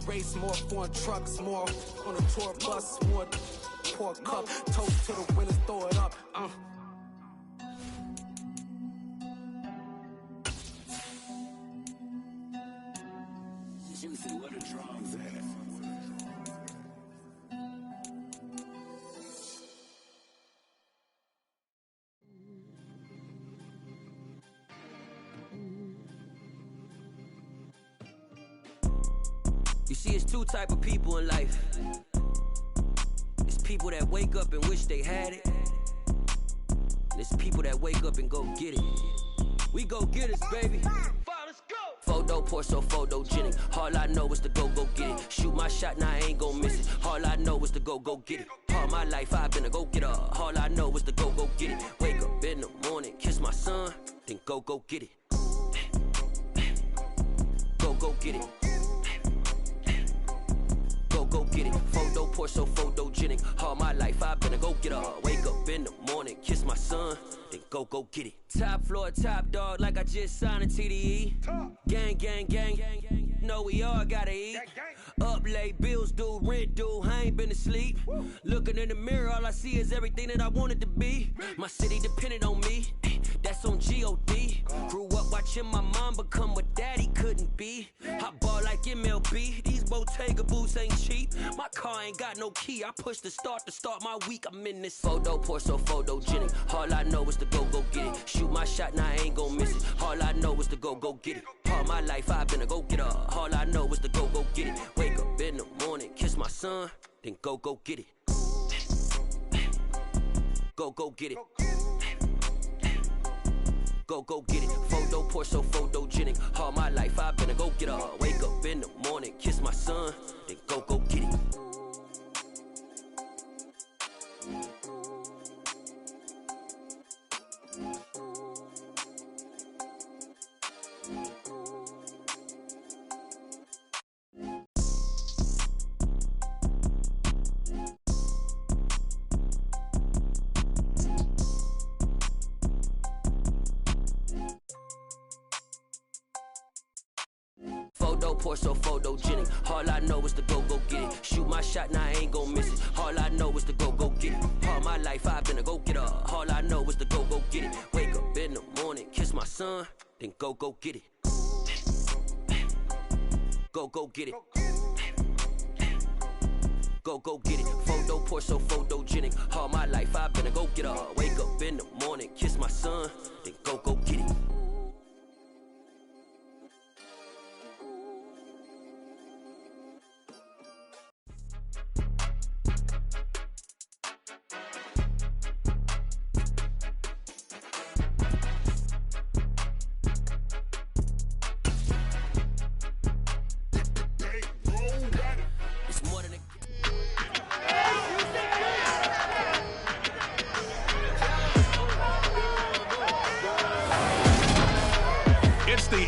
race, more foreign trucks, more on a tour bus, more pour cup, toast to the winners, throw it up. Juicy, where the drums at? You see, it's two type of people in life. It's people that wake up and wish they had it. And it's people that wake up and go get it. We go get it, baby. Let's go. Photo pour so photogenic. All I know is to go get it. Shoot my shot, now I ain't gon' miss it. All I know is to go get it. All my life I've been a go-getter. All I know is to go get it. Wake up in the morning, kiss my son, then go get it. Go get it. Go get it. Photo pour so photogenic. All my life I've been a go-getter. Wake up in the morning, kiss my son, then go get it. Top floor, top dog, like I just signed a TDE. Gang. Know we all gotta eat. Up late, bills due, rent due, I ain't been asleep. Looking in the mirror, all I see is everything that I wanted to be. My city depended on me, that's on G.O.D. Grew up watching my mom become what daddy couldn't be. I ball like MLB, these Bottega boots ain't cheap. My car ain't got no key, I push the start to start my week. I'm in this photo pour so photogenic. All I know is to go get it. Shoot my shot, now I ain't gon' miss it. All I know is to go get it. All my life I've been a go-getter. All I know is to go get it. Wake up in the morning, kiss my son, then go get it. Go get it. Go get it. Photo pour so photogenic. All my life I've been a go-getter. Wake up in the morning, kiss my son, then go get it. Photo pour so photogenic. All I know is to go get it. Shoot my shot, now I ain't gon' miss it. All I know is to go get it. All my life I've been a go-getter. All I know is to go get it. Wake up in the morning, kiss my son, then go get it. Go get it. Go get it. Photo pour so photogenic. All my life I've been a go-getter. Wake up in the morning, kiss my son, then go get it.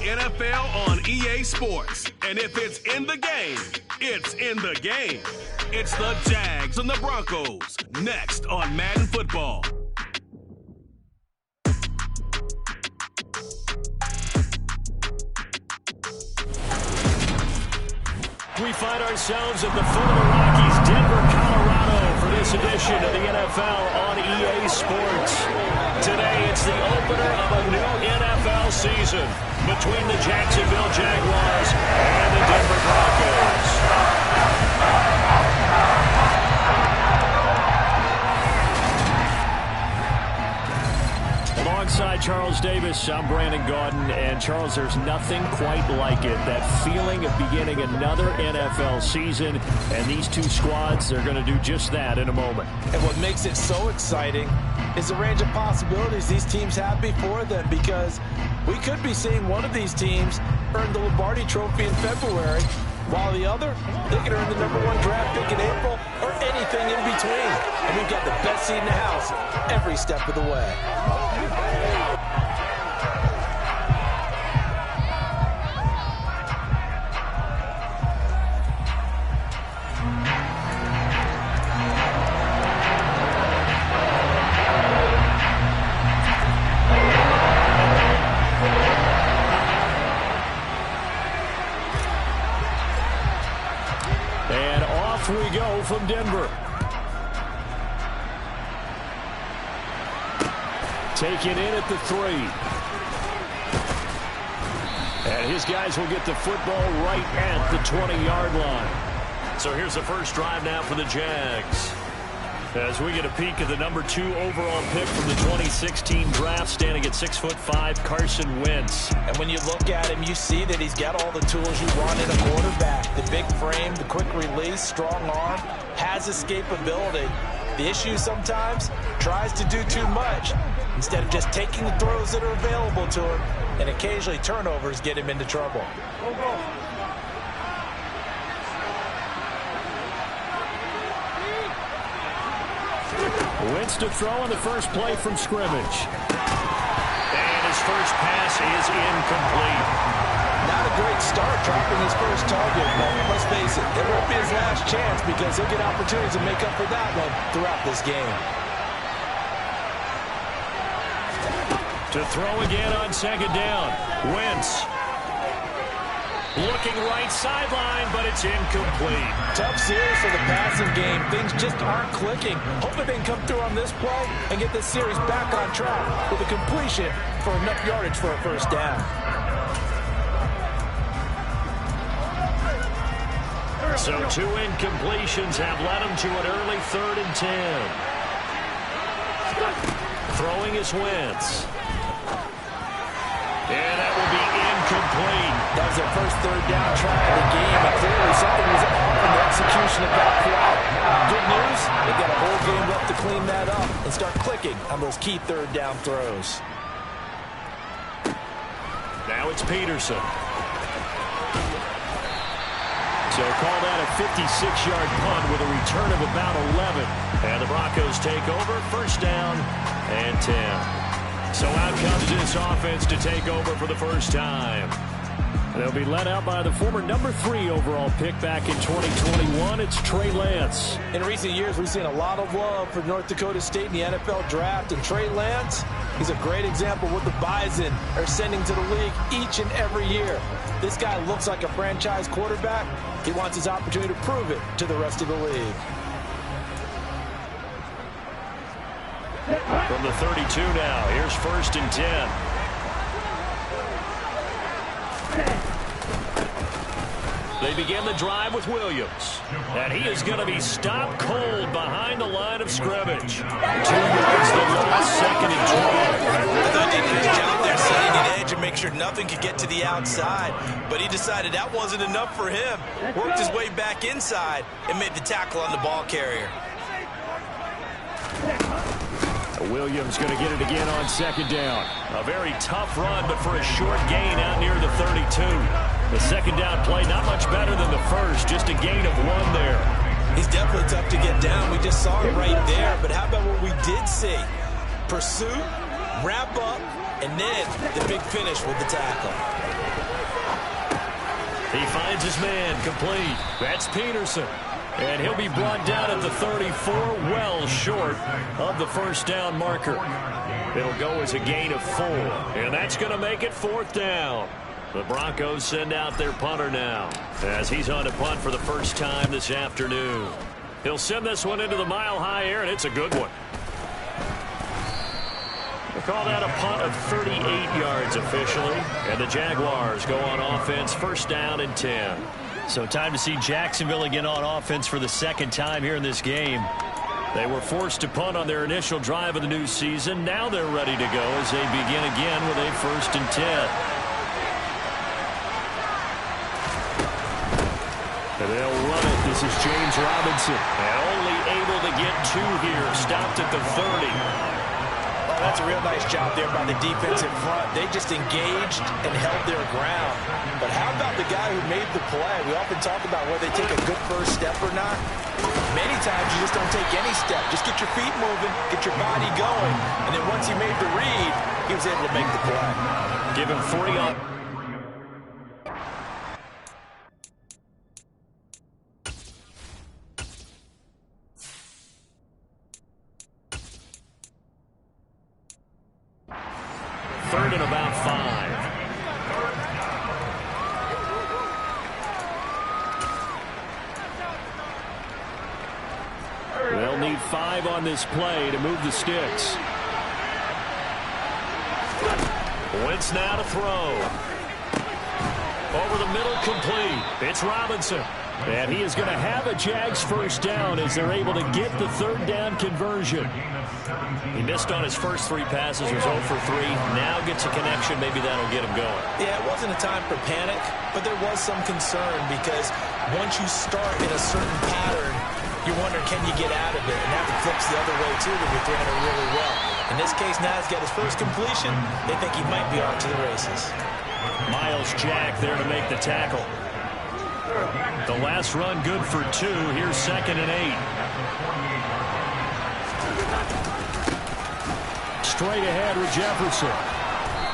NFL on EA Sports. And if it's in the game, it's in the game. It's the Jags and the Broncos. Next on Madden Football. We find ourselves at the foot of the Rockies, Denver, Colorado, for this edition of the NFL on EA Sports. Today, it's the opener of a new NFL season between the Jacksonville Jaguars and the Denver Broncos. Alongside Charles Davis, I'm Brandon Gaudin. And Charles, there's nothing quite like it. That feeling of beginning another NFL season. And these two squads, they're going to do just that in a moment. And what makes it so exciting is the range of possibilities these teams have before them, because we could be seeing one of these teams earn the Lombardi Trophy in February, while the other, they could earn the #1 draft pick in April or anything in between. And we've got the best seat in the house every step of the way. Off we go from Denver. Taken in at the 3. And his guys will get the football right at the 20-yard line. So here's the first drive now for the Jags. As we get a peek at the number 2 overall pick from the 2016 draft, standing at 6'5", Carson Wentz. And when you look at him, you see that he's got all the tools you want in a quarterback. The big frame, the quick release, strong arm, has escapability. The issue sometimes, tries to do too much instead of just taking the throws that are available to him, and occasionally turnovers get him into trouble. Wentz to throw on the first play from scrimmage. And his first pass is incomplete. Not a great start, dropping his first target, but let's face it, it won't be his last chance because he'll get opportunities to make up for that one throughout this game. To throw again on second down. Wentz looking right sideline, but it's incomplete. Tough series for the passing game. Things just aren't clicking. Hoping they can come through on this play and get this series back on track with a completion for enough yardage for a first down. So 2 incompletions have led him to an early 3rd and 10. Throwing is Wentz. And that will be incomplete. That was their first 3rd down try of the game, and clearly something was off in the execution of that play. Good news, they've got a whole game left to clean that up and start clicking on those key 3rd down throws. Now it's Peterson. So call that a 56-yard punt with a return of about 11. And the Broncos take over, first down and 10. So out comes this offense to take over for the first time. They'll be led out by the former number 3 overall pick back in 2021. It's Trey Lance. In recent years, we've seen a lot of love for North Dakota State in the NFL draft. And Trey Lance, he's a great example of what the Bison are sending to the league each and every year. This guy looks like a franchise quarterback. He wants his opportunity to prove it to the rest of the league. From the 32 now, here's 1st and 10. They begin the drive with Williams. And he is going to be stopped cold behind the line of scrimmage. 2 yards the last, 2nd and 12. I thought he did his job there, setting an edge and make sure nothing could get to the outside. But he decided that wasn't enough for him. Worked his way back inside and made the tackle on the ball carrier. Williams going to get it again on 2nd down. A very tough run, but for a short gain out near the 32. The 2nd down play, not much better than the first, just a gain of 1 there. He's definitely tough to get down. We just saw it right there. But how about what we did see? Pursuit, wrap up, and then the big finish with the tackle. He finds his man, complete. That's Peterson. And he'll be brought down at the 34, well short of the first down marker. It'll go as a gain of 4, and that's going to make it 4th down. The Broncos send out their punter now, as he's on to punt for the first time this afternoon. He'll send this one into the mile-high air, and it's a good one. We'll call that a punt of 38 yards officially, and the Jaguars go on offense, first down and 10. So time to see Jacksonville again on offense for the 2nd time here in this game. They were forced to punt on their initial drive of the new season. Now they're ready to go as they begin again with a 1st and 10. And they'll run it. This is James Robinson. And only able to get 2 here. Stopped at the 30. Oh, that's a real nice job there by the defense in front. They just engaged and held their ground. But how about the guy who made the play? We often talk about whether they take a good first step or not. Many times you just don't take any step. Just get your feet moving, get your body going. And then once he made the read, he was able to make the play. Give him 40 on. Third and about 5. need 5 on this play to move the sticks. Wentz now to throw. Over the middle, complete. It's Robinson. And he is going to have a Jags first down as they're able to get the third down conversion. He missed on his first 3 passes, was 0 for 3. Now gets a connection. Maybe that'll get him going. Yeah, it wasn't a time for panic, but there was some concern because once you start in a certain pattern, you wonder, can you get out of it? And that flips the other way, too, when you're throwing it really well. In this case, now he's got his first completion. They think he might be off to the races. Miles Jack there to make the tackle. The last run good for 2. Here's 2nd and 8. Straight ahead with Jefferson.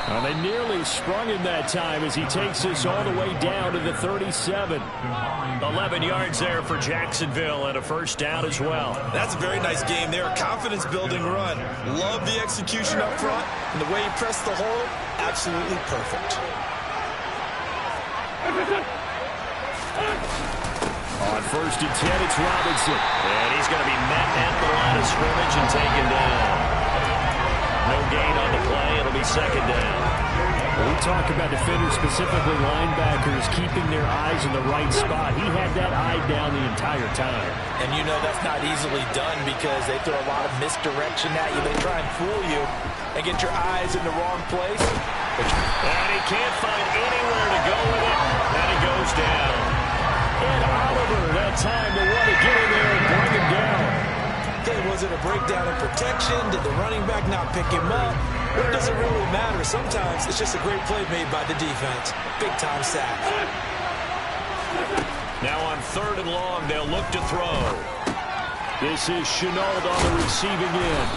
Well, they nearly sprung him that time as he takes this all the way down to the 37. 11 yards there for Jacksonville and a first down as well. That's a very nice game there. Confidence-building run. Love the execution up front. And the way he pressed the hole, absolutely perfect. On 1st and 10, it's Robinson. And he's going to be met at the line of scrimmage and taken down. No gain on the play. It'll be 2nd down. When we talk about defenders, specifically linebackers, keeping their eyes in the right spot. He had that eye down the entire time. And you know that's not easily done because they throw a lot of misdirection at you. They try and fool you and get your eyes in the wrong place. And he can't find anywhere to go with it. And he goes down. And Oliver, that time to want to get in there and bring him down. Okay, was it a breakdown in protection? Did the running back not pick him up? It doesn't really matter. Sometimes it's just a great play made by the defense. Big-time sack. Now on 3rd and long, they'll look to throw. This is Chenault on the receiving end.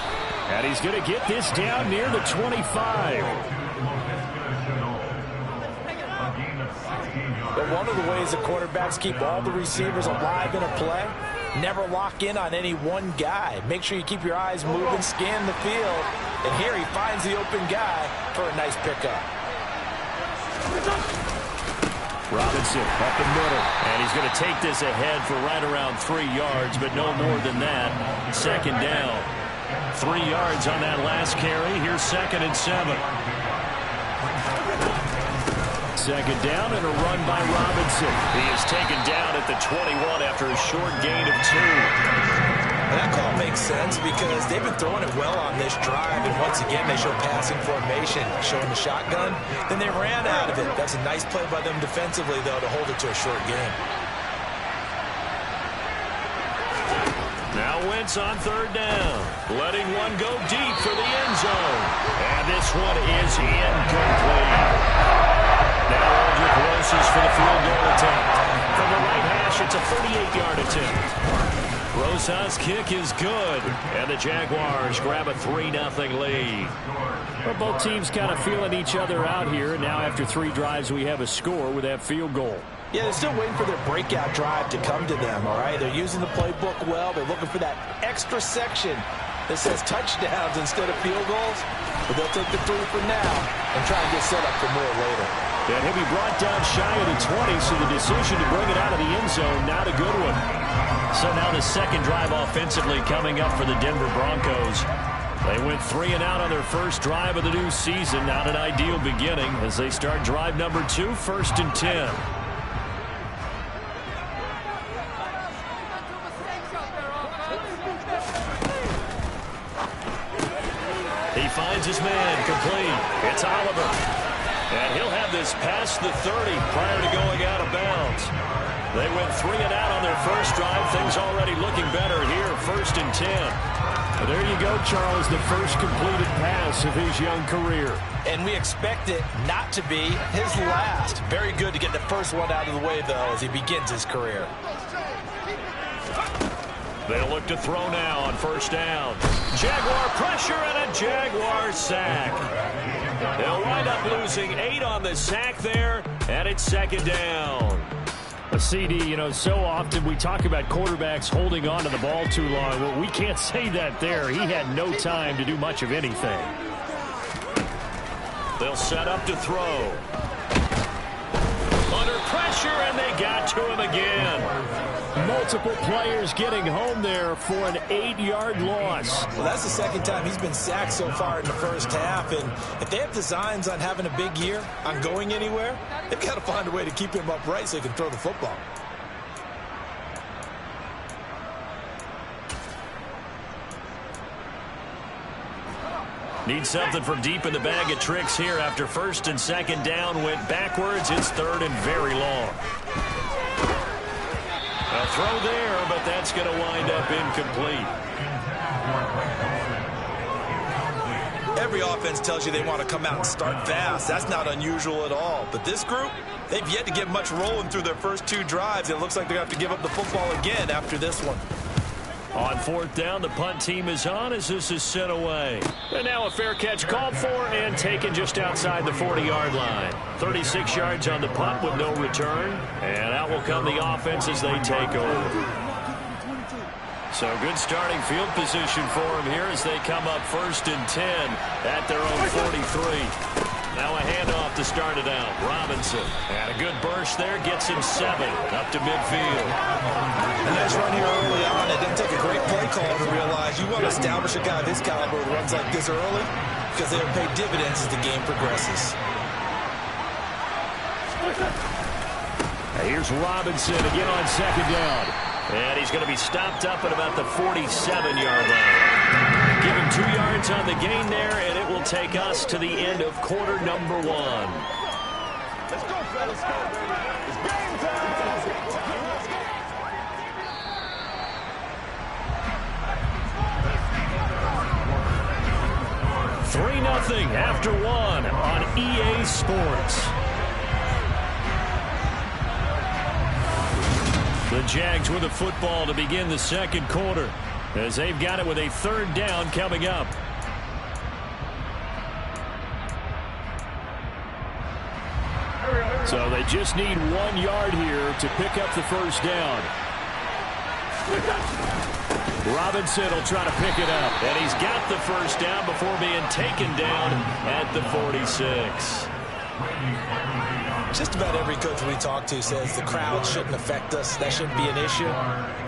And he's going to get this down near the 25. But one of the ways the quarterbacks keep all the receivers alive in a play, never lock in on any one guy. Make sure you keep your eyes moving, scan the field. And here he finds the open guy for a nice pickup. Robinson up the middle. And he's going to take this ahead for right around 3 yards, but no more than that. 2nd down. 3 yards on that last carry. Here's 2nd and 7. 2nd down and a run by Robinson. He is taken down at the 21 after a short gain of 2. And that call makes sense because they've been throwing it well on this drive. And once again, they show passing formation, showing the shotgun. Then they ran out of it. That's a nice play by them defensively, though, to hold it to a short game. Now Wentz on 3rd down. Letting one go deep for the end zone. And this one is incomplete. Now Aldrich Rosas for the field goal attempt. From the right hash, it's a 38-yard attempt. Rosas' kick is good. And the Jaguars grab a 3-0 lead. Well, both teams kind of feeling each other out here. And now after 3 drives, we have a score with that field goal. Yeah, they're still waiting for their breakout drive to come to them, all right? They're using the playbook well. They're looking for that extra section that says touchdowns instead of field goals. But they'll take the 3 for now and try and get set up for more later. And he'll be brought down shy of the 20, so the decision to bring it out of the end zone, not a good one. So now the 2nd drive offensively coming up for the Denver Broncos. They went 3 and out on their first drive of the new season. Not an ideal beginning as they start drive number 2, 1st and 10. He finds his man, complete. It's Oliver. And he'll have this past the 30 prior to going out of bounds. They went 3 and out on their first drive. Things already looking better here, 1st and 10. Well, there you go, Charles, the first completed pass of his young career. And we expect it not to be his last. Very good to get the first one out of the way, though, as he begins his career. They'll look to throw now on 1st down. Jaguar pressure and a Jaguar sack. They'll wind up losing 8 on the sack there, and it's 2nd down. CD, you know, so often we talk about quarterbacks holding on to the ball too long. Well, we can't say that there. He had no time to do much of anything. They'll set up to throw. Under pressure, and they got to him again. Multiple players getting home there for an 8-yard loss. Well, that's the second time he's been sacked so far in the first half. And if they have designs on having a big year, on going anywhere, they've got to find a way to keep him upright so he can throw the football. Need something from deep in the bag of tricks here after first and second down went backwards. It's third and very long. A throw there, but that's going to wind up incomplete. Every offense tells you they want to come out and start fast. That's not unusual at all. But this group, they've yet to get much rolling through their first 2 drives. It looks like they're going to have to give up the football again after this one. On fourth down, the punt team is on as this is sent away. And now a fair catch called for and taken just outside the 40-yard line. 36 yards on the punt with no return. And out will come the offense as they take over. So good starting field position for them here as they come up first and 10 at their own 43. Now a handoff to start it out. Robinson. And a good burst there. Gets him 7 up to midfield. A nice run here early on. It doesn't take a great play call to realize you want to establish a guy of his caliber who runs like this early because they'll pay dividends as the game progresses. Here's Robinson again on second down. And he's going to be stopped up at about the 47-yard line. Give him 2 yards on the gain there, and it will take us to the end of quarter number 1. Let's go, fellas. It's game time. 3-0 after 1 on EA Sports. The Jags with the football to begin the second quarter as they've got it with a third down coming up. So they just need 1 yard here to pick up the first down. Robinson will try to pick it up, and he's got the first down before being taken down at the 46. Just about every coach we talk to says the crowd shouldn't affect us. That shouldn't be an issue.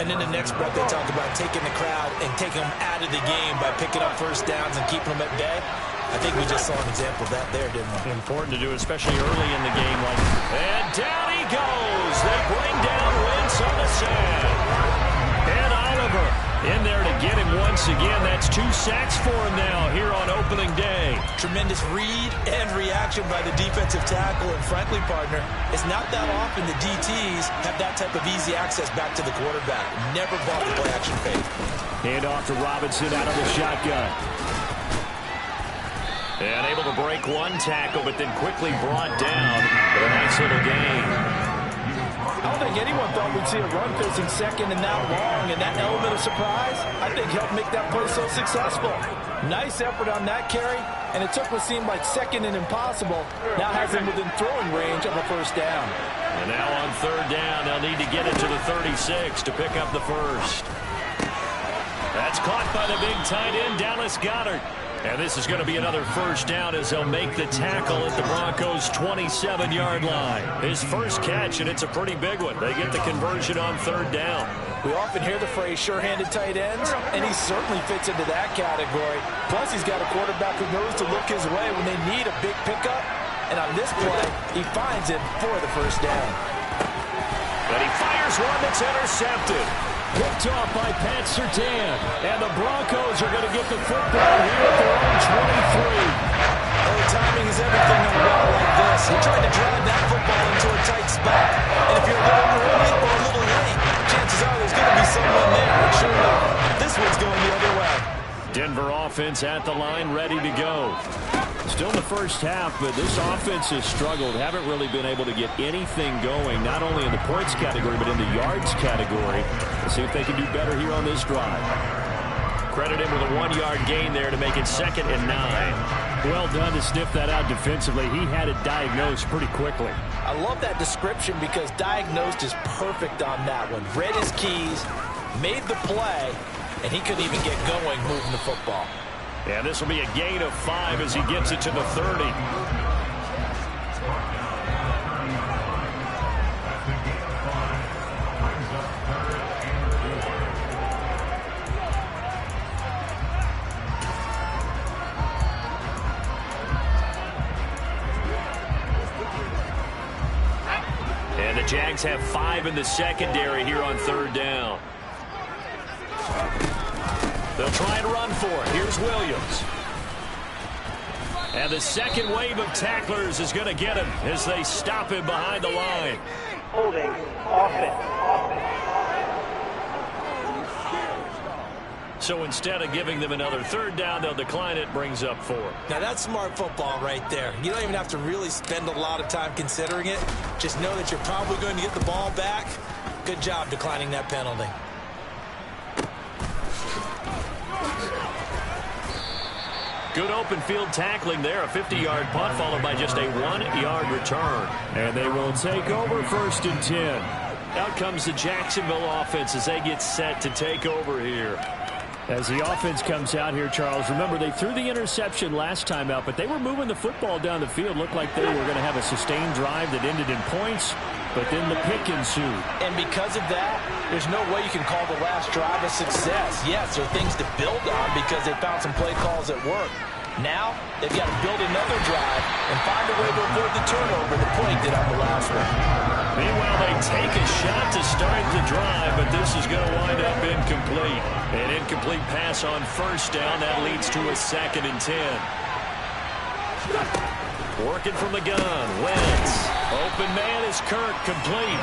And in the next breath, they talk about taking the crowd and taking them out of the game by picking up first downs and keeping them at bay. I think we just saw an example of that there, didn't we? Important to do, especially early in the game. And down he goes. They bring down Wentz on the sand. And Oliver in there to get him once again. That's 2 sacks for him now here on opening day. Tremendous read and reaction by the defensive tackle. And frankly, partner, it's not that often the DTs have that type of easy access back to the quarterback. Never bought the play action fake. Hand off to Robinson out of the shotgun. And able to break 1 tackle, but then quickly brought down with a nice little gain. I don't think anyone thought we'd see a run facing second and that long, and that element of surprise, I think, helped make that play so successful. Nice effort on that carry, and it took what seemed like second and impossible. Now has him within throwing range of a first down. And now on third down, they'll need to get it to the 36 to pick up the first. That's caught by the big tight end, Dallas Goedert. And this is going to be another first down as they'll make the tackle at the Broncos' 27-yard line. His first catch, and it's a pretty big one. They get the conversion on third down. We often hear the phrase sure-handed tight ends, and he certainly fits into that category. Plus, he's got a quarterback who knows to look his way when they need a big pickup. And on this play, he finds it for the first down. And he fires one that's intercepted. Picked off by Pat Surtain. And the Broncos are going to get the football here at their own 23. Oh, timing is everything on a ball like this. He tried to drive that football into a tight spot. And if you're a little early or a little late, chances are there's going to be someone there. And sure enough, this one's going the other way. Denver offense at the line, ready to go. Still in the first half, but this offense has struggled. Haven't really been able to get anything going, not only in the points category, but in the yards category. Let's see if they can do better here on this drive. Credit him with a 1-yard gain there to make it 2nd and 9. Well done to sniff that out defensively. He had it diagnosed pretty quickly. I love that description because diagnosed is perfect on that one. Read his keys, made the play, and he couldn't even get going moving the football. And this will be a gain of 5 as he gets it to the 30. Jags have 5 in the secondary here on 3rd down. They'll try and run for it. Here's Williams. And the second wave of tacklers is going to get him as they stop him behind the line. Holding offense. So instead of giving them another 3rd down, they'll decline it, brings up 4. Now that's smart football right there. You don't even have to really spend a lot of time considering it. Just know that you're probably going to get the ball back. Good job declining that penalty. Good open field tackling there. A 50-yard punt followed by just a 1-yard return. And they will take over 1st and 10. Out comes the Jacksonville offense as they get set to take over here. As the offense comes out here, Charles, remember they threw the interception last time out, but they were moving the football down the field. Looked like they were going to have a sustained drive that ended in points, but then the pick ensued. And because of that, there's no way you can call the last drive a success. Yes, there are things to build on because they found some play calls that work. Now, they've got to build another drive and find a way to avoid the turnover the play did on the last one. Meanwhile, they take a shot to start the drive, but this is going to wind up incomplete. An incomplete pass on 1st down. That leads to a 2nd and 10. Working from the gun. Wentz. Open man is Kirk, complete.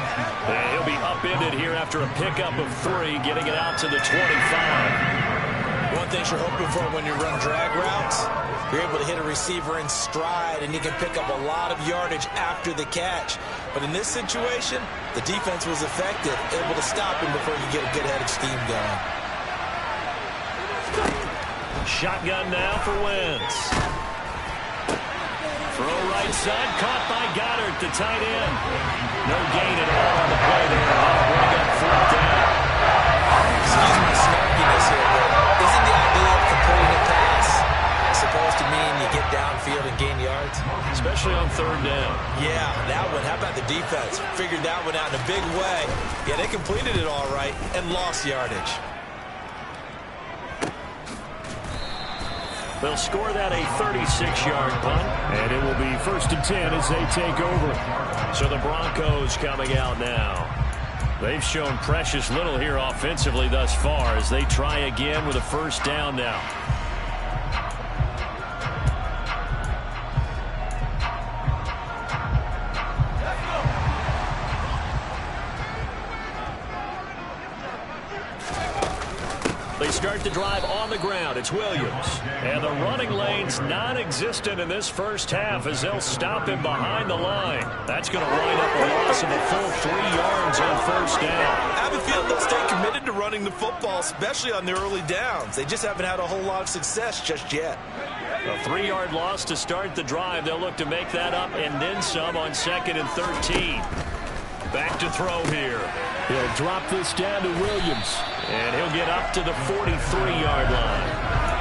And he'll be upended here after a pickup of 3, getting it out to the 25. One thing you're hoping for when you run drag routes, you're able to hit a receiver in stride and you can pick up a lot of yardage after the catch. But in this situation, the defense was effective, able to stop him before you get a good head of steam going. Shotgun now for Wentz. Throw right side, caught by Goddard, the tight end. No gain at all on the play there. That'll bring up 4th down. Excuse my snarkiness here, but isn't the idea of completing a pass supposed to mean you get downfield and gain yards? Especially on 3rd down. Yeah, that one. How about the defense? Figured that one out in a big way. Yeah, they completed it all right and lost yardage. They'll score that a 36-yard punt, and it will be 1st and 10 as they take over. So the Broncos coming out now. They've shown precious little here offensively thus far as they try again with a 1st down now. They start the drive on the ground. It's Williams. And the running lane's non-existent in this 1st half as they'll stop him behind the line. That's going to wind up a loss of a full 3 yards on 1st down. I have a feeling they'll stay committed to running the football, especially on their early downs. They just haven't had a whole lot of success just yet. A 3-yard loss to start the drive. They'll look to make that up and then some on 2nd and 13. Back to throw here. He'll drop this down to Williams. And he'll get up to the 43-yard line.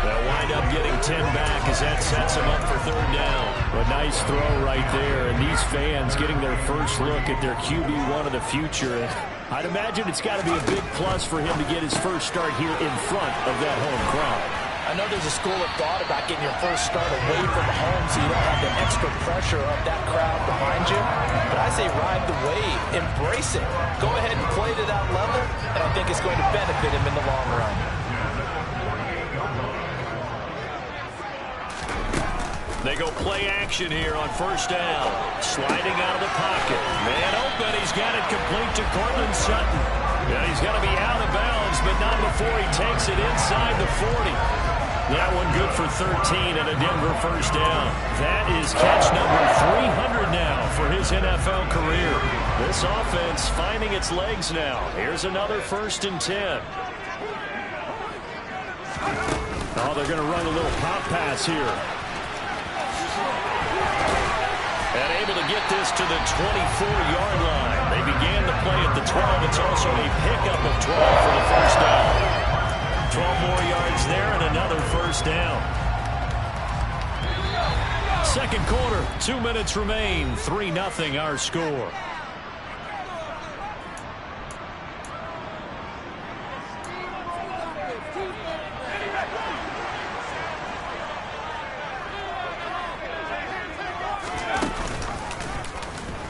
They'll wind up getting 10 back as that sets him up for 3rd down. A nice throw right there. And these fans getting their first look at their QB1 of the future. And I'd imagine it's got to be a big plus for him to get his first start here in front of that home crowd. I know there's a school of thought about getting your first start away from home so you don't have the extra pressure of that crowd behind you. But I say ride the wave. Embrace it. Go ahead and play to that level, and I think it's going to benefit him in the long run. They go play action here on 1st down. Sliding out of the pocket. Man open. He's got it complete to Cortland Sutton. Yeah, he's going to be out of bounds, but not before he takes it inside the 40. That one good for 13 and a Denver 1st down. That is catch number 300 now for his NFL career. This offense finding its legs now. Here's another 1st and 10. Oh, they're going to run a little pop pass here. And able to get this to the 24-yard line. They began the play at the 12. It's also a pickup of 12 for the 1st down. 12 more yards there and another 1st down. 2nd quarter, 2 minutes remain. 3-0 our score.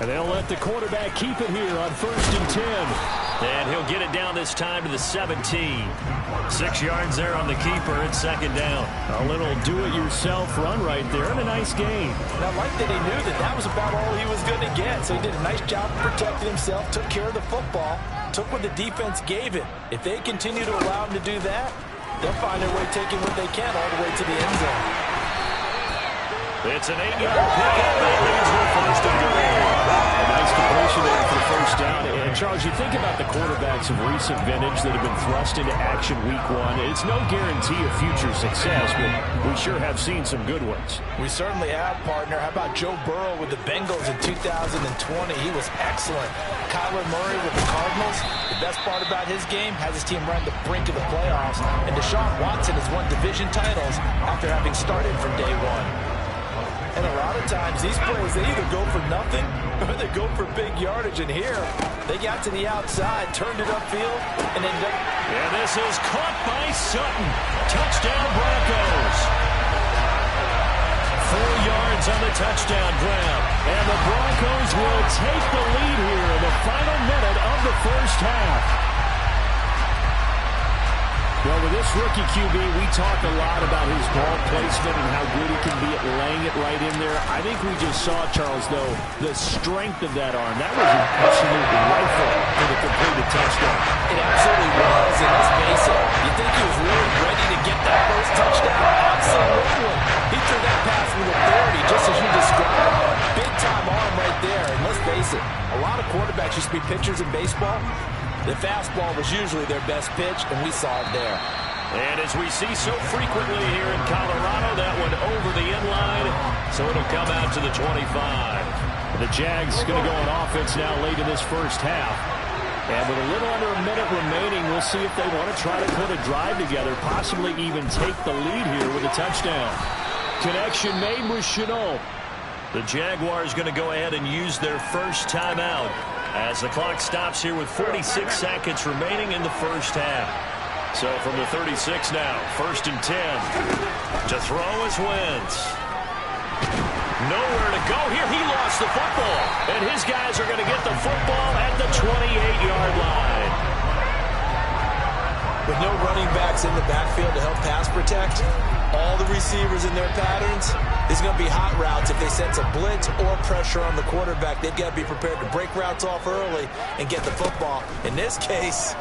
And they'll let the quarterback keep it here on 1st and 10. And he'll get it down this time to the 17. 6 yards there on the keeper. It's 2nd down. A little do-it-yourself run right there and a nice gain. And I like that he knew that that was about all he was going to get. So he did a nice job protecting himself, took care of the football, took what the defense gave him. If they continue to allow him to do that, they'll find their way taking what they can all the way to the end zone. It's an 8-yard pickup that leads to 1st and goal. Nice completion there for the 1st down. And, Charles, you think about the quarterbacks of recent vintage that have been thrust into action week 1. It's no guarantee of future success, but we sure have seen some good ones. We certainly have, partner. How about Joe Burrow with the Bengals in 2020? He was excellent. Kyler Murray with the Cardinals. The best part about his game has his team right at the brink of the playoffs. And Deshaun Watson has won division titles after having started from day 1. And a lot of times, these plays, they either go for nothing or they go for big yardage. And here, they got to the outside, turned it upfield, and ended up... And this is caught by Sutton. Touchdown, Broncos. 4 yards on the touchdown grab. And the Broncos will take the lead here in the final minute of the 1st half. Well, with this rookie QB, we talk a lot about his ball placement and how good he can be at laying it right in there. I think we just saw, Charles, though, the strength of that arm. That was an absolute rifle for the completed touchdown. It absolutely was, and let's face it, you think he was really ready to get that first touchdown? Absolutely. He threw that pass with authority, just as you described. Big-time arm right there, and let's face it, a lot of quarterbacks used to be pitchers in baseball. The fastball was usually their best pitch, and we saw it there. And as we see so frequently here in Colorado, that one over the inline, so it'll come out to the 25. The Jags going to go on offense now late in this 1st half. And with a little under a minute remaining, we'll see if they want to try to put a drive together, possibly even take the lead here with a touchdown. Connection made with Chenault. The Jaguars going to go ahead and use their first timeout as the clock stops here with 46 seconds remaining in the 1st half. So from the 36 now, 1st and 10. To throw is Wentz. Nowhere to go here. He lost the football. And his guys are going to get the football at the 28-yard line. With no running backs in the backfield to help pass protect, all the receivers in their patterns, it's going to be hot routes. If they sense a blitz or pressure on the quarterback, they've got to be prepared to break routes off early and get the football. In this case,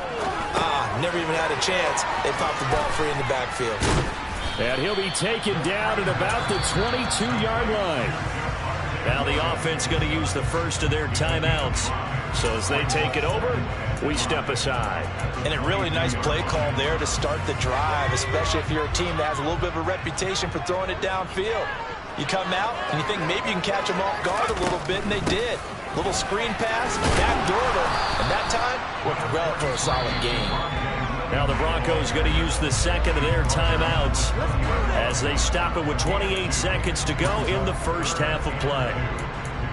never even had a chance. They popped the ball free in the backfield. And he'll be taken down at about the 22-yard line. Now the offense going to use the first of their timeouts. So as they take it over, we step aside. And a really nice play call there to start the drive, especially if you're a team that has a little bit of a reputation for throwing it downfield. You come out and you think maybe you can catch them off guard a little bit, and they did. Little screen pass, backdoor them, and that time worked well for a solid gain. Now the Broncos going to use the second of their timeouts as they stop it with 28 seconds to go in the 1st half of play.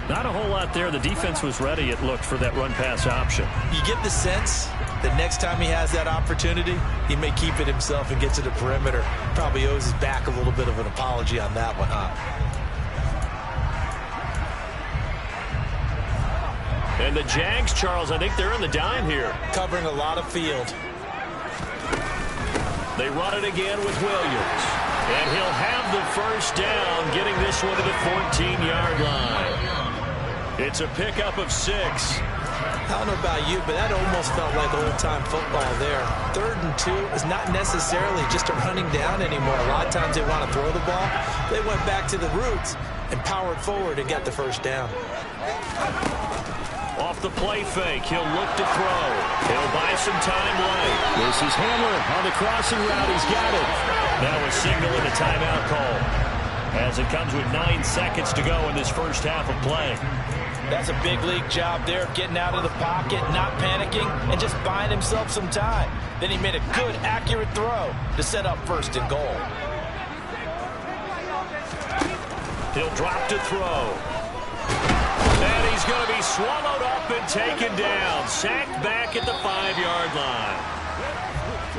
Not a whole lot there. The defense was ready, it looked, for that run-pass option. You get the sense that next time he has that opportunity, he may keep it himself and get to the perimeter. Probably owes his back a little bit of an apology on that one, huh? And the Jags, Charles, I think they're in the dime here. Covering a lot of field. They run it again with Williams. And he'll have the first down, getting this one to the 14-yard line. It's a pickup of 6. I don't know about you, but that almost felt like old-time football there. 3rd and 2 is not necessarily just a running down anymore. A lot of times they want to throw the ball. They went back to the roots and powered forward and got the first down. Off the play fake, he'll look to throw. He'll buy some time late. This is Hamler on the crossing route. He's got it. That was signaling a timeout call as it comes with 9 seconds to go in this 1st half of play. That's a big league job there of getting out of the pocket, not panicking, and just buying himself some time. Then he made a good, accurate throw to set up 1st and goal. He'll drop to throw. And he's going to be swallowed up and taken down. Sacked back at the 5-yard line.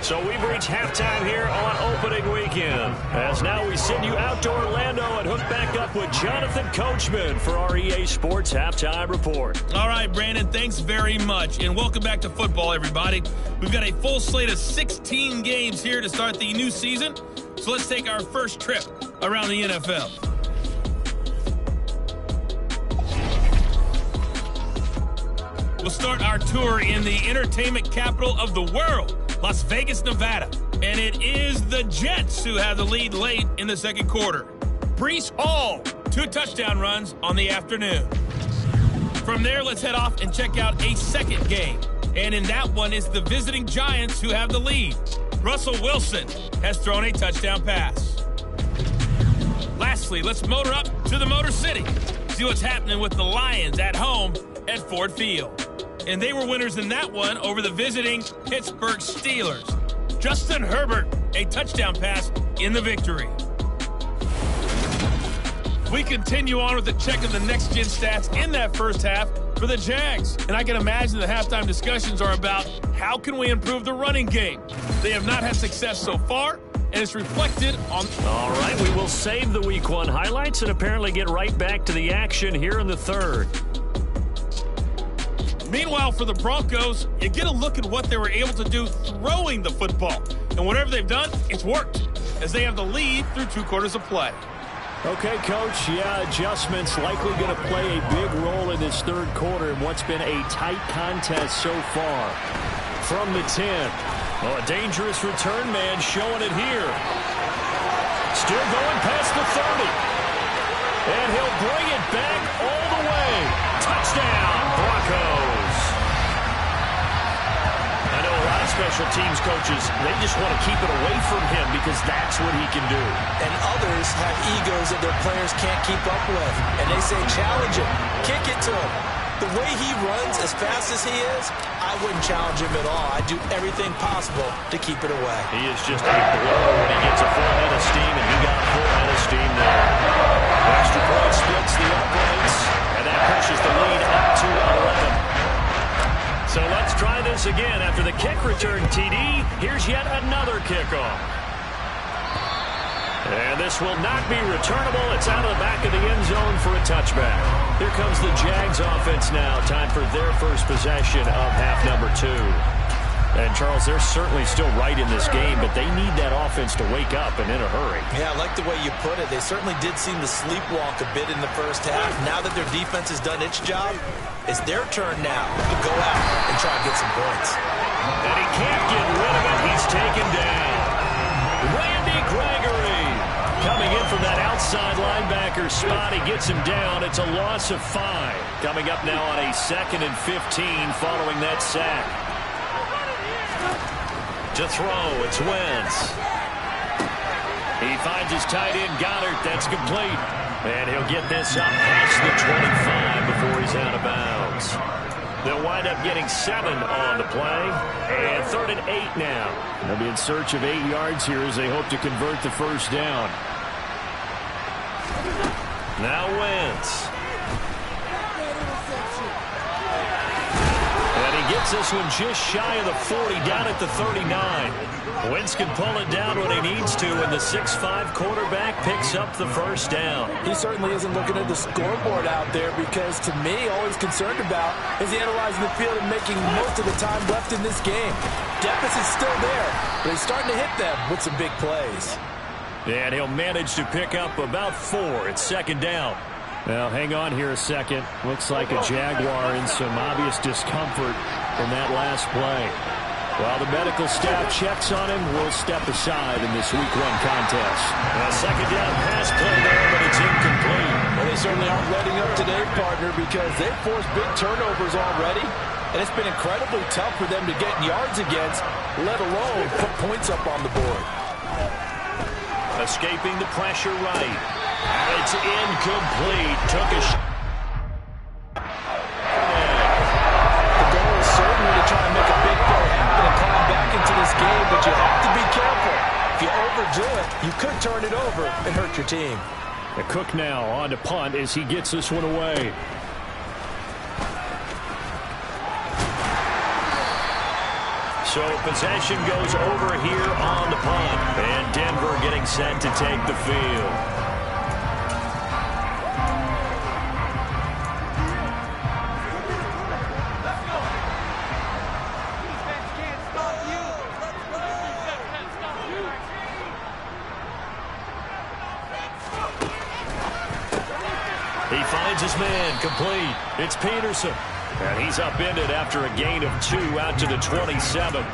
So we've reached halftime here on opening weekend. As now we send you out to Orlando and hook back up with Jonathan Coachman for our EA Sports Halftime Report. All right, Brandon, thanks very much. And welcome back to football, everybody. We've got a full slate of 16 games here to start the new season. So let's take our first trip around the NFL. We'll start our tour in the entertainment capital of the world, Las Vegas, Nevada. And it is the Jets who have the lead late in the second quarter. Breece Hall, 2 touchdown runs on the afternoon. From there, let's head off and check out a second game. And in that one, it's the visiting Giants who have the lead. Russell Wilson has thrown a touchdown pass. Lastly, let's motor up to the Motor City. See what's happening with the Lions at home at Ford Field. And they were winners in that one over the visiting Pittsburgh Steelers. Justin Herbert, a touchdown pass in the victory. We continue on with the check of the next-gen stats in that first half for the Jags. And I can imagine the halftime discussions are about how can we improve the running game. They have not had success so far, and it's reflected on... All right, we will save the Week 1 highlights and apparently get right back to the action here in the third. Meanwhile, for the Broncos, you get a look at what they were able to do throwing the football. And whatever they've done, it's worked, as they have the lead through 2 quarters of play. Okay, Coach, yeah, adjustments likely going to play a big role in this third quarter in what's been a tight contest so far. From the 10. Oh, a dangerous return man showing it here. Still going past the 30. And he'll bring it back all the way. Touchdown, Broncos. I know a lot of special teams coaches, they just want to keep it away from him because that's what he can do. And others have egos that their players can't keep up with. And they say, challenge him, kick it to him. The way he runs as fast as he is, I wouldn't challenge him at all. I'd do everything possible to keep it away. He is just a blow when he gets a full head of steam, and he got a full head of steam there. Extra point splits the uprights, and that pushes the lead up to 11. So let's try this again. After the kick return, TD, here's yet another kickoff. And this will not be returnable. It's out of the back of the end zone for a touchback. Here comes the Jags offense now. Time for their first possession of half number 2. And, Charles, they're certainly still right in this game, but they need that offense to wake up and in a hurry. Yeah, I like the way you put it. They certainly did seem to sleepwalk a bit in the first half. Now that their defense has done its job, it's their turn now to go out and try and get some points. And he can't get rid of it. He's taken down. Randy Gregory coming in from that outside linebacker spot. He gets him down. It's a loss of 5. Coming up now on a 2nd and 15 following that sack. To throw, it's Wentz. He finds his tight end, Goddard. That's complete. And he'll get this up past the 25 before he's out of bounds. They'll wind up getting 7 on the play. And 3rd and 8 now. They'll be in search of 8 yards here as they hope to convert the first down. Now Wentz. Gets this one just shy of the 40, down at the 39. Wentz can pull it down when he needs to, and the 6'5" quarterback picks up the first down. He certainly isn't looking at the scoreboard out there because, to me, all he's concerned about is analyzing the field and making most of the time left in this game. Deficit's still there, but he's starting to hit them with some big plays. And he'll manage to pick up about 4. It's 2nd down. Well, hang on here a second. Looks like a Jaguar in some obvious discomfort from that last play. While the medical staff checks on him, we'll step aside in this Week 1 contest. A 2nd down pass play there, but it's incomplete. Well, they certainly aren't letting up today, partner, because they've forced big turnovers already, and it's been incredibly tough for them to get yards against, let alone put points up on the board. Escaping the pressure right. It's incomplete. Took a shot. The goal is certainly to try and make a big play and climb back into this game, but you have to be careful. If you overdo it, you could turn it over and hurt your team. The Cook now on to punt as he gets this one away. So possession goes over here on the punt. And Denver getting set to take the field. He finds his man, complete. It's Peterson. And he's upended after a gain of 2 out to the 27.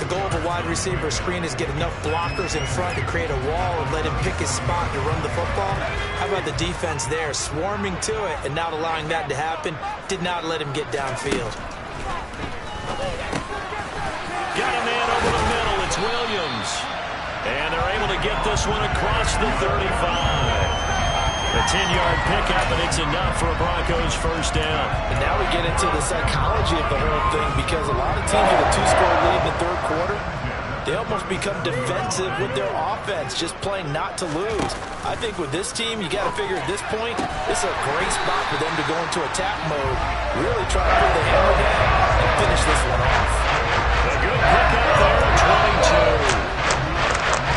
The goal of a wide receiver screen is get enough blockers in front to create a wall and let him pick his spot to run the football. How about the defense there, swarming to it and not allowing that to happen? Did not let him get downfield. Got a man over the middle. It's Williams. And they're able to get this one across the 35. A 10-yard pickup, and it's enough for a Broncos first down. And now we get into the psychology of the whole thing, because a lot of teams with a 2-score lead in the third quarter, they almost become defensive with their offense, just playing not to lose. I think with this team, you got to figure at this point, this is a great spot for them to go into attack mode, really try to put the hammer down and finish this one off. A good pickup there at 22.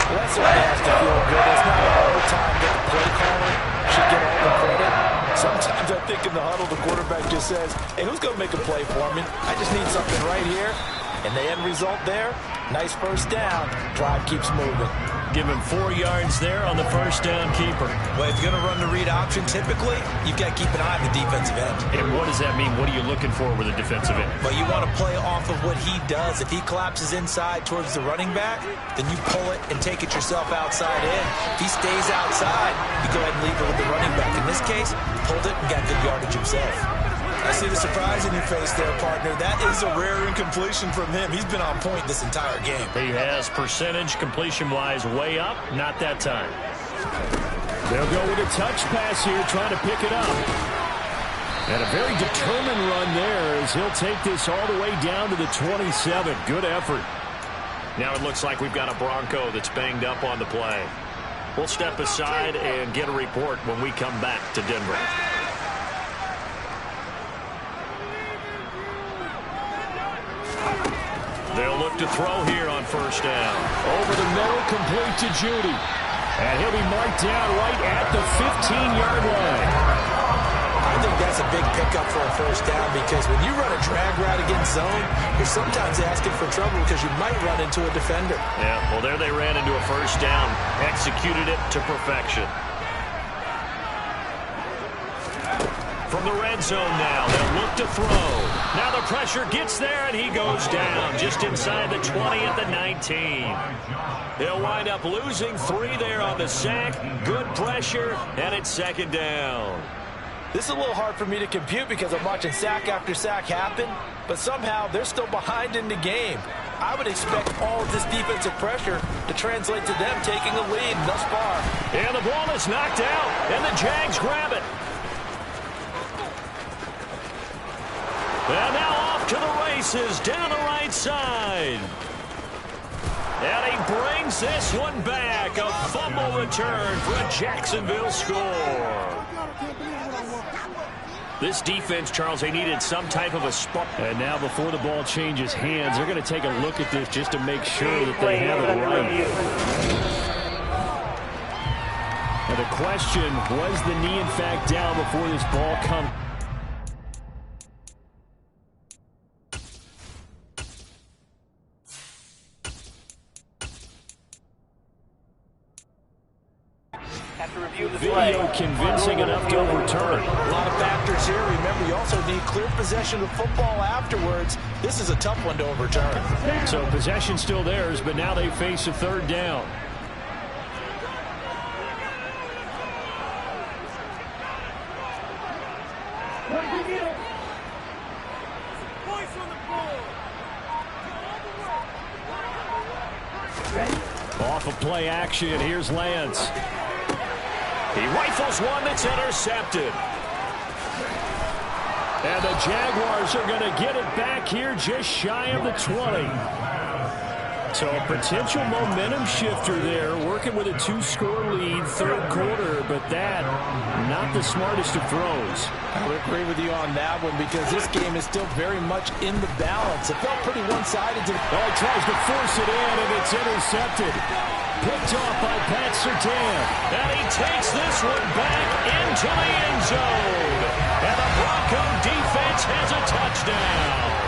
Well, that certainly has to feel good. It's not all the time that the play caller should get all the credit. Sometimes I think in the huddle, the quarterback just says, hey, who's going to make a play for me? I just need something right here. And the end result there, nice first down. Drive keeps moving. Give him 4 yards there on the first down keeper. Well, if you're going to run the read option, typically, you've got to keep an eye on the defensive end. And what does that mean? What are you looking for with a defensive end? Well, you want to play off of what he does. If he collapses inside towards the running back, then you pull it and take it yourself outside in. If he stays outside, you go ahead and leave it with the running back. In this case, pulled it and got good yardage himself. I see the surprise in your face there, partner. That is a rare incompletion from him. He's been on point this entire game. He has percentage completion-wise way up. Not that time. They'll go with a touch pass here, trying to pick it up. And a very determined run there as he'll take this all the way down to the 27. Good effort. Now it looks like we've got a Bronco that's banged up on the play. We'll step aside and get a report when we come back to Denver. They'll look to throw here on first down. Over the middle, complete to Judy. And he'll be marked down right at the 15-yard line. I think that's a big pickup for a first down, because when you run a drag route against zone, you're sometimes asking for trouble because you might run into a defender. Yeah, well, there they ran into a first down. Executed it to perfection. From the red zone now, they'll look to throw. Now the pressure gets there, and he goes down just inside the 20 at the 19. They'll wind up losing 3 there on the sack. Good pressure, and it's second down. This is a little hard for me to compute because I'm watching sack after sack happen, but somehow they're still behind in the game. I would expect all of this defensive pressure to translate to them taking a lead thus far. And the ball is knocked out, and the Jags grab it. And now off to the races down the right side. And he brings this one back. A fumble return for a Jacksonville score. This defense, Charles, they needed some type of a spot. And now before the ball changes hands, they're going to take a look at this just to make sure that they have it right. And the question, was the knee in fact down before this ball comes? Video convincing enough to overturn. A lot of factors here. Remember, you also need clear possession of football afterwards. This is a tough one to overturn. So possession still theirs, but now they face a third down. Off of play action, here's Lance. He rifles one that's intercepted. And the Jaguars are going to get it back here just shy of the 20. So a potential momentum shifter there, working with a 2-score lead, third quarter, but that, not the smartest of throws. I would agree with you on that one because this game is still very much in the balance. It felt pretty one-sided. He tries to force it in, and it's intercepted. Picked off by Pat Surtain. And he takes this one back into the end zone. And the Bronco defense has a touchdown.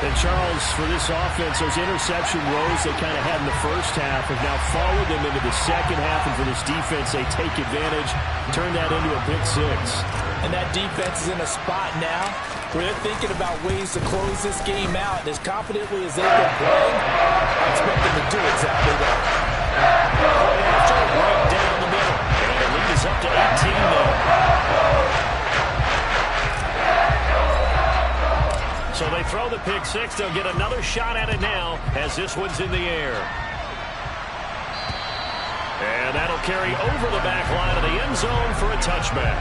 And Charles, for this offense, those interception rows they kind of had in the first half have now followed them into the second half. And for this defense, they take advantage, turn that into a pick six. And that defense is in a spot now where they're thinking about ways to close this game out. And as confidently as they've been playing, I expect them to do exactly that. Right down the middle. And the lead is up to 18 now. So they throw the pick six. They'll get another shot at it now as this one's in the air. And that'll carry over the back line of the end zone for a touchback.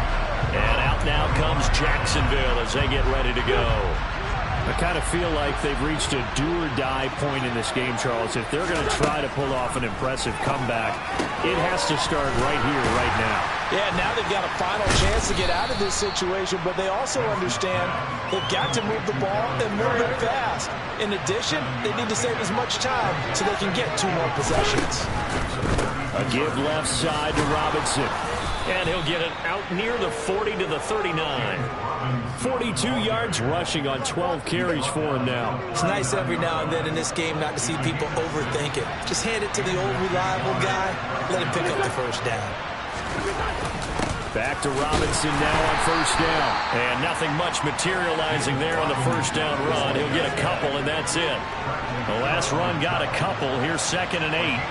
And out now comes Jacksonville as they get ready to go. I kind of feel like they've reached a do-or-die point in this game, Charles. If they're going to try to pull off an impressive comeback, it has to start right here, right now. Yeah, now they've got a final chance to get out of this situation, but they also understand they've got to move the ball and move it fast. In addition, they need to save as much time so they can get 2 more possessions. A give left side to Robinson. And he'll get it out near the 40 to the 39. 42 yards rushing on 12 carries for him now. It's nice every now and then in this game not to see people overthink it. Just hand it to the old reliable guy. Let him pick up the first down. Back to Robinson now on first down. And nothing much materializing there on the first down run. He'll get a couple, and that's it. The last run got a couple. Here's 2nd and 8.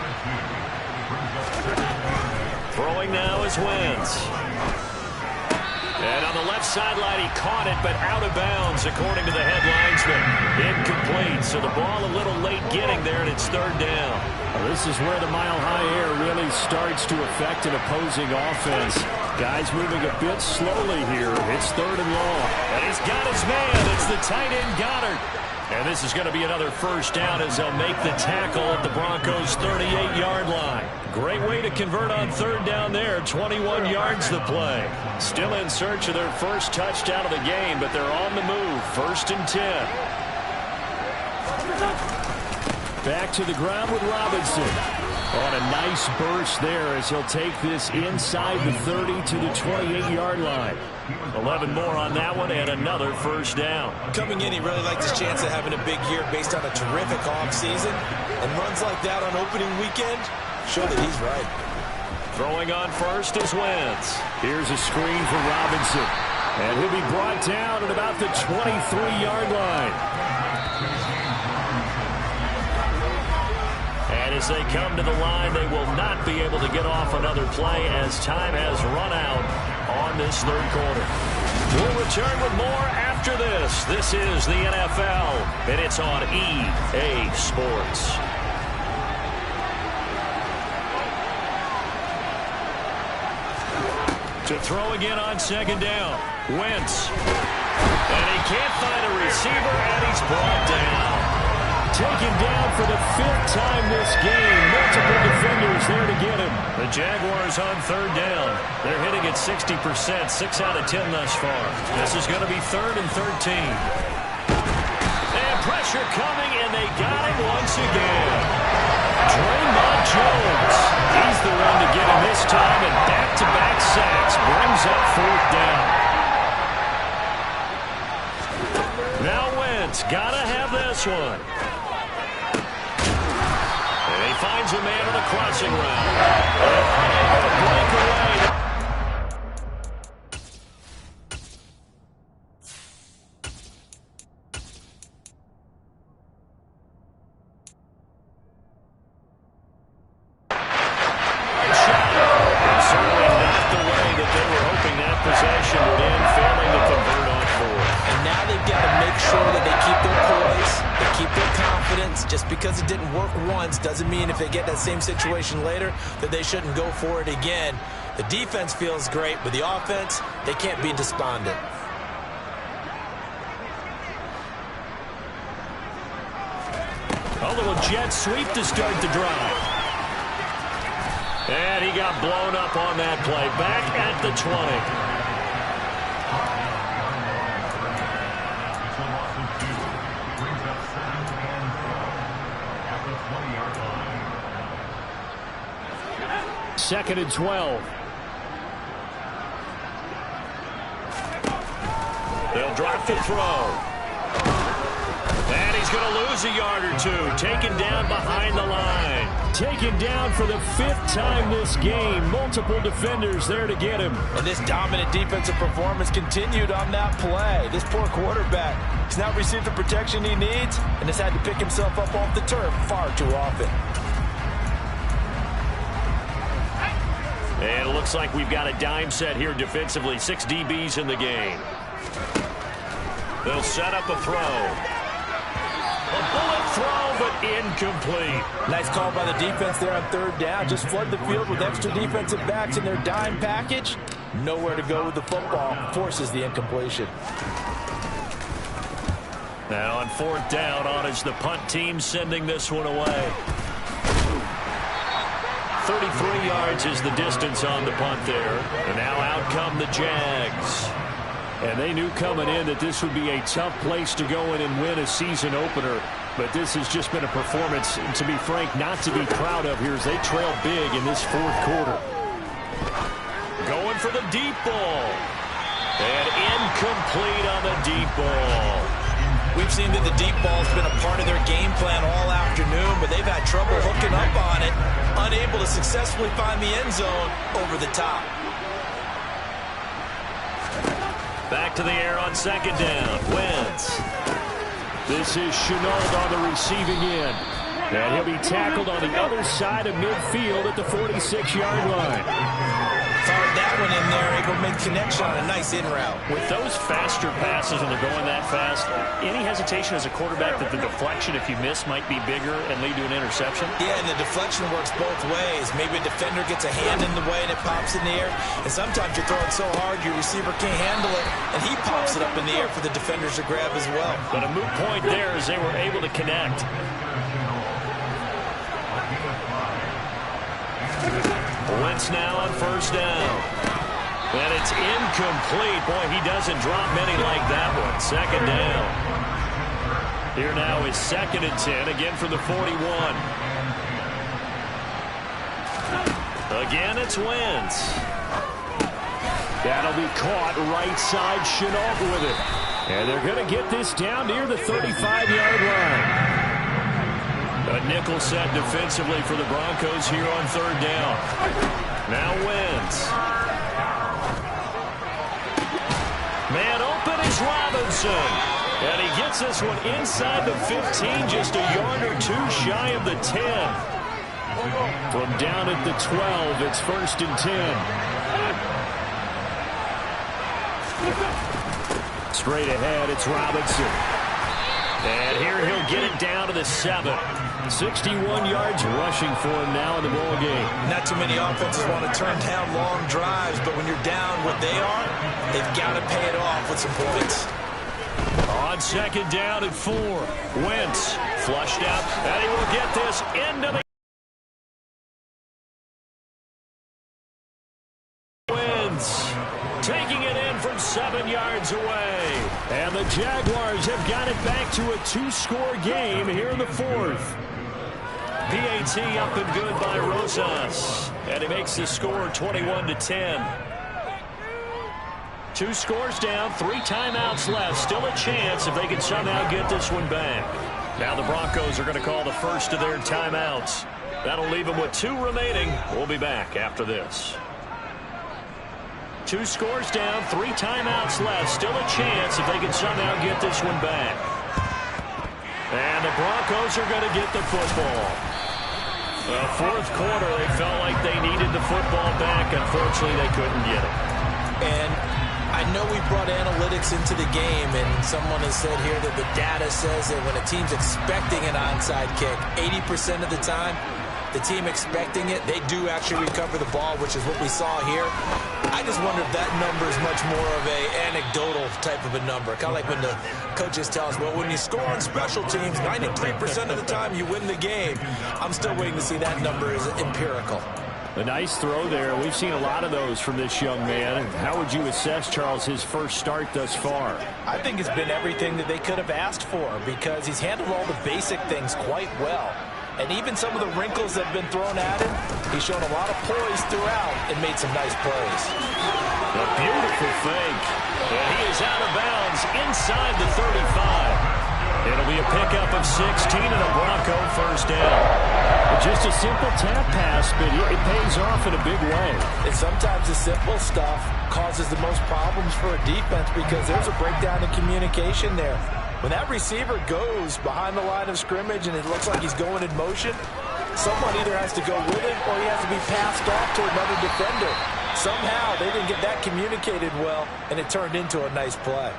Throwing now is Wentz. And on the left sideline, he caught it, but out of bounds, according to the head linesman. Incomplete, so the ball a little late getting there, and it's 3rd down. Well, this is where the mile-high air really starts to affect an opposing offense. Guys moving a bit slowly here. It's 3rd and long. And he's got his man. It's the tight end, Goddard. And this is going to be another first down as they'll make the tackle at the Broncos' 38-yard line. Great way to convert on 3rd down there. 21 yards the play. Still in search of their first touchdown of the game, but they're on the move. 1st and 10. Back to the ground with Robinson. On a nice burst there as he'll take this inside the 30 to the 28-yard line. 11 more on that one and another first down. Coming in, he really likes his chance of having a big year based on a terrific offseason. And runs like that on opening weekend show that he's right. Throwing on first is Wentz. Here's a screen for Robinson. And he'll be brought down at about the 23-yard line. And as they come to the line, they will not be able to get off another play as time has run out on this 3rd quarter. We'll return with more after this. This is the NFL, and it's on EA Sports. To throw again on 2nd down. Wentz. And he can't find a receiver, and he's brought down. Taken down for the 5th time this game. Multiple defenders there to get him. The Jaguars on 3rd down. They're hitting at 60%, 6 out of 10 thus far. This is going to be 3rd and 13. And pressure coming, and they got him once again. Draymond Jones. He's the one to get him this time, and back-to-back sacks brings up 4th down. Now Wentz, gotta have this one. And he finds a man on the crossing route. Break away. Just because it didn't work once doesn't mean if they get that same situation later that they shouldn't go for it again. The defense feels great, but the offense, they can't be despondent. Oh, the little jet sweep to start the drive. And he got blown up on that play. Back at the 20. Second and 12. They'll drop the throw. And he's going to lose a yard or two. Taken down behind the line. Taken down for the 5th time this game. Multiple defenders there to get him. And this dominant defensive performance continued on that play. This poor quarterback, he's not received the protection he needs and has had to pick himself up off the turf far too often. And it looks like we've got a dime set here defensively. 6 DBs in the game. They'll set up a throw. A bullet throw, but incomplete. Nice call by the defense there on 3rd down. Just flood the field with extra defensive backs in their dime package. Nowhere to go with the football. Forces the incompletion. Now on 4th down, on is the punt team sending this one away. 33 yards is the distance on the punt there. And now out come the Jags. And they knew coming in that this would be a tough place to go in and win a season opener. But this has just been a performance, to be frank, not to be proud of here as they trail big in this 4th quarter. Going for the deep ball. And incomplete on the deep ball. We've seen that the deep ball has been a part of their game plan all afternoon, but they've had trouble hooking up on it, unable to successfully find the end zone over the top. Back to the air on 2nd down. Wentz. This is Chenault on the receiving end. And he'll be tackled on the other side of midfield at the 46-yard line. Fired that one in there, able to make connection on a nice in route. With those faster passes when they're going that fast, any hesitation as a quarterback that the deflection, if you miss, might be bigger and lead to an interception? Yeah, and the deflection works both ways. Maybe a defender gets a hand in the way and it pops in the air. And sometimes you're throwing so hard your receiver can't handle it, and he pops it up in the air for the defenders to grab as well. But a moot point there as they were able to connect. Wentz now on 1st down. And it's incomplete. Boy, he doesn't drop many like that one. 2nd down. Here now is 2nd and 10, again from the 41. Again, it's Wentz. That'll be caught right side. Chenault with it. And they're going to get this down near the 35-yard line. A nickel set defensively for the Broncos here on 3rd down. Now Wentz. Man open is Robinson. And he gets this one inside the 15, just a yard or two shy of the 10. From down at the 12, it's 1st and 10. Straight ahead, it's Robinson. And here he'll get it down to the 7. 61 yards rushing for him now in the ball game. Not too many offenses want to turn down long drives, but when you're down what they are, they've got to pay it off with some points. On 2nd down and 4, Wentz flushed out, and he will get this into the Wentz taking it in from 7 yards away. And the Jaguars have got it back to a 2-score game here in the 4th. PAT up and good by Rosas. And he makes the score 21-10. 2 scores down, 3 timeouts left. Still a chance if they can somehow get this one back. Now the Broncos are going to call the first of their timeouts. That'll leave them with 2 remaining. We'll be back after this. 2 scores down, 3 timeouts left. Still a chance if they can somehow get this one back. And the Broncos are going to get the football. The 4th quarter, they felt like they needed the football back. Unfortunately, they couldn't get it. And I know we brought analytics into the game, and someone has said here that the data says that when a team's expecting an onside kick, 80% of the time, the team expecting it, they do actually recover the ball, which is what we saw here. I just wonder if that number is much more of a anecdotal type of a number. Kind of like when the coaches tell us, well, when you score on special teams, 93% of the time you win the game. I'm still waiting to see that number is empirical. A nice throw there. We've seen a lot of those from this young man. How would you assess, Charles, his first start thus far? I think it's been everything that they could have asked for because he's handled all the basic things quite well. And even some of the wrinkles that have been thrown at him, he's shown a lot of poise throughout and made some nice plays. A beautiful fake. And he is out of bounds inside the 35. It'll be a pickup of 16 and a Bronco first down. Just a simple tap pass, but it pays off in a big way. And sometimes the simple stuff causes the most problems for a defense because there's a breakdown in communication there. When that receiver goes behind the line of scrimmage and it looks like he's going in motion, someone either has to go with him or he has to be passed off to another defender. Somehow they didn't get that communicated well, and it turned into a nice play.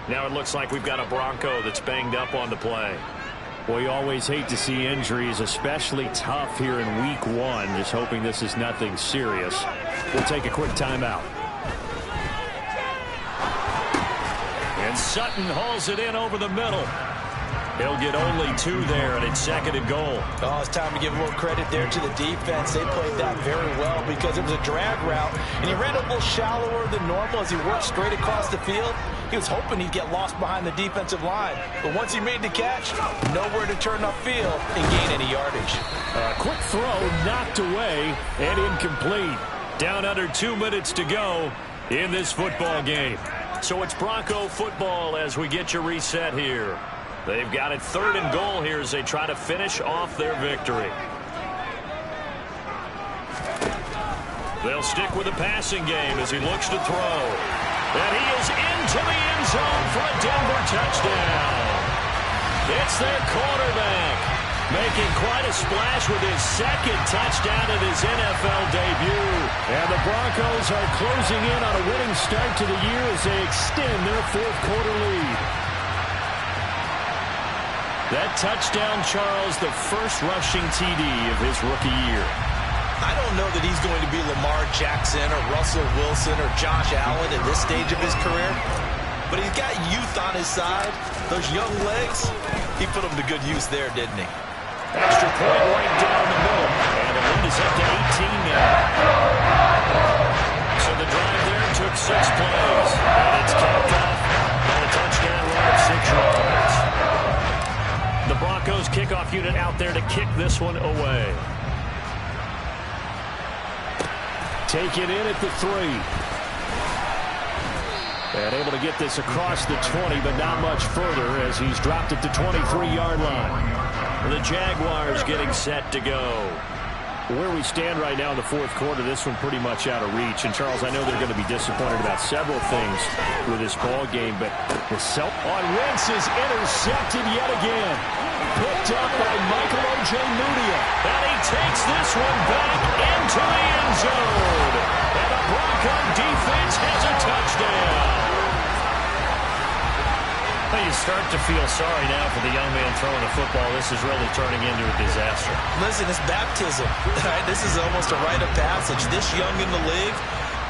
Now it looks like we've got a Bronco that's banged up on the play. Well, you always hate to see injuries, especially tough here in week one. Just hoping this is nothing serious. We'll take a quick timeout. And Sutton hauls it in over the middle. He'll get only 2 there, and it's second and goal. Oh, it's time to give a little credit there to the defense. They played that very well because it was a drag route, and he ran a little shallower than normal as he worked straight across the field. He was hoping he'd get lost behind the defensive line, but once he made the catch, nowhere to turn upfield and gain any yardage. A quick throw knocked away and incomplete. Down under 2 minutes to go in this football game. So it's Bronco football as we get you reset here. They've got it third and goal here as they try to finish off their victory. They'll stick with the passing game as he looks to throw. And he is into the end zone for a Denver touchdown. It's their quarterback making quite a splash with his second touchdown in his NFL debut. And the Broncos are closing in on a winning start to the year as they extend their fourth quarter lead. That touchdown, Charles, the first rushing TD of his rookie year. I don't know that he's going to be Lamar Jackson or Russell Wilson or Josh Allen at this stage of his career, but he's got youth on his side. Those young legs, he put them to good use there, didn't he? Extra point right down the middle, and the lead is up to 18 now. So the drive there took 6 plays, and it's capped off by a touchdown run of 6 yards. The Broncos kickoff unit out there to kick this one away. Take it in at the 3. And able to get this across the 20, but not much further as he's dropped it to 23-yard line. The Jaguars getting set to go. Where we stand right now in the fourth quarter, this one pretty much out of reach. And, Charles, I know they're going to be disappointed about several things with this ball game, but the on Wentz is intercepted yet again. Picked up by Michael O.J. Mudia. And he takes this one back into the end zone. And the Bronco defense has a touchdown. Well, you start to feel sorry now for the young man throwing the football. This is really turning into a disaster. Listen, it's baptism. Right? This is almost a rite of passage. This young in the league,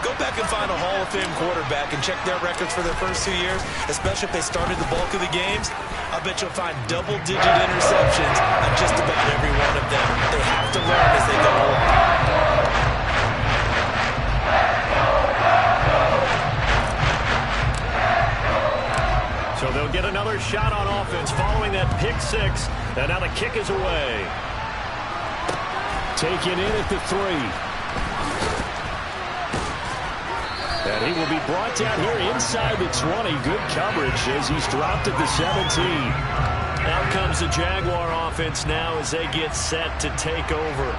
go back and find a Hall of Fame quarterback and check their records for their first 2 years, especially if they started the bulk of the games. I bet you'll find double-digit interceptions on just about every one of them. They have to learn as they go along. So they'll get another shot on offense following that pick 6. And now the kick is away. Taken in at the 3. And he will be brought down here inside the 20. Good coverage as he's dropped at the 17. Out comes the Jaguar offense now as they get set to take over.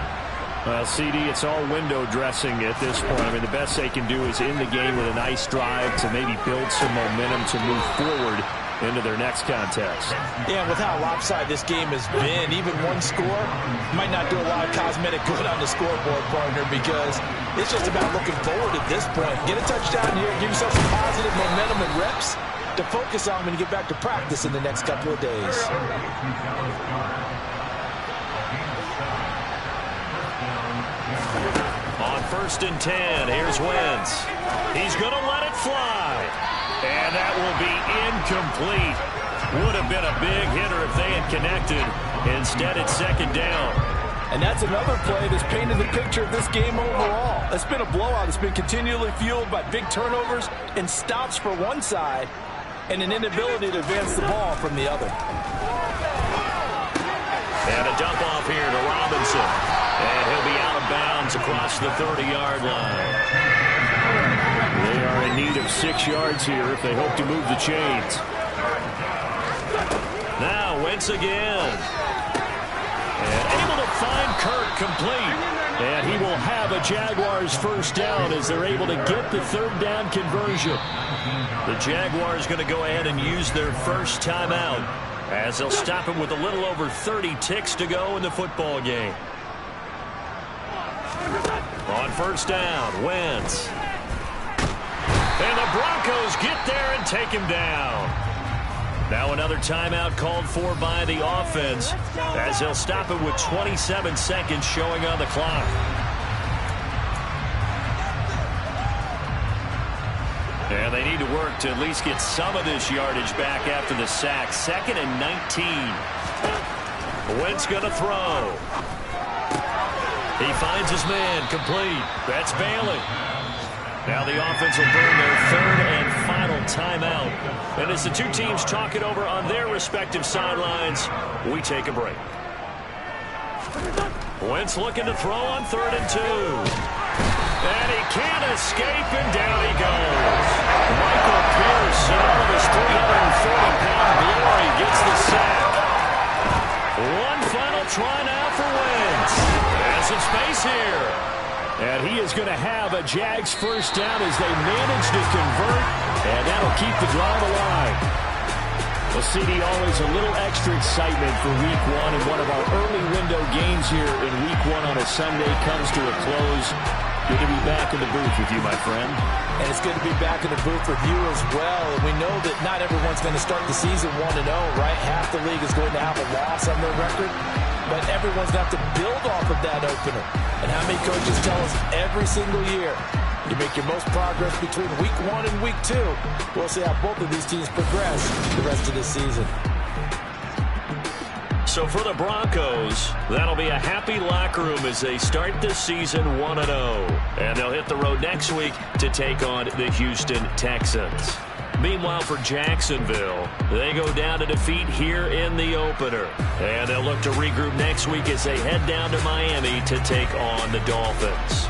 Well, CD, it's all window dressing at this point. I mean, the best they can do is in the game with a nice drive to maybe build some momentum to move forward into their next contest. Yeah, with how lopsided this game has been, even one score might not do a lot of cosmetic good on the scoreboard, partner, because it's just about looking forward at this point. Get a touchdown here, give yourself some positive momentum and reps to focus on when you get back to practice in the next couple of days. 1st and 10. Here's Wentz. He's going to let it fly. And that will be incomplete. Would have been a big hitter if they had connected. Instead, it's 2nd down. And that's another play that's painted the picture of this game overall. It's been a blowout. It's been continually fueled by big turnovers and stops for one side and an inability to advance the ball from the other. And a dump off here to Robinson. And he'll be out of bounds across the 30-yard line. They are in need of 6 yards here if they hope to move the chains. Now Wentz again. And able to find Kirk complete. And he will have a Jaguars 1st down as they're able to get the 3rd down conversion. The Jaguars going to go ahead and use their first timeout as they'll stop him with a little over 30 ticks to go in the football game. On 1st down, Wentz. And the Broncos get there and take him down. Now another timeout called for by the offense as they'll stop it with 27 seconds showing on the clock. And they need to work to at least get some of this yardage back after the sack. 2nd and 19. Wentz going to throw. He finds his man complete. That's Bailey. Now the offense will burn their 3rd and final timeout. And as the two teams talk it over on their respective sidelines, we take a break. Wentz looking to throw on 3rd and 2. And he can't escape, and down he goes. Michael Pierce, in all of his 340-pound glory, gets the sack. One final try now for Wentz. And some space here. And he is going to have a Jags 1st down as they manage to convert, and that'll keep the drive alive. Well, CD, always a little extra excitement for Week 1, and one of our early window games here in Week 1 on a Sunday comes to a close. Good to be back in the booth with you, my friend. And it's good to be back in the booth with you as well. And we know that not everyone's going to start the season 1-0, right? Half the league is going to have a loss on their record. But everyone's got to build off of that opener. And how many coaches tell us every single year, you make your most progress between Week 1 and Week 2. We'll see how both of these teams progress the rest of this season. So for the Broncos, that'll be a happy locker room as they start this season 1-0. And they'll hit the road next week to take on the Houston Texans. Meanwhile, for Jacksonville, they go down to defeat here in the opener. And they'll look to regroup next week as they head down to Miami to take on the Dolphins.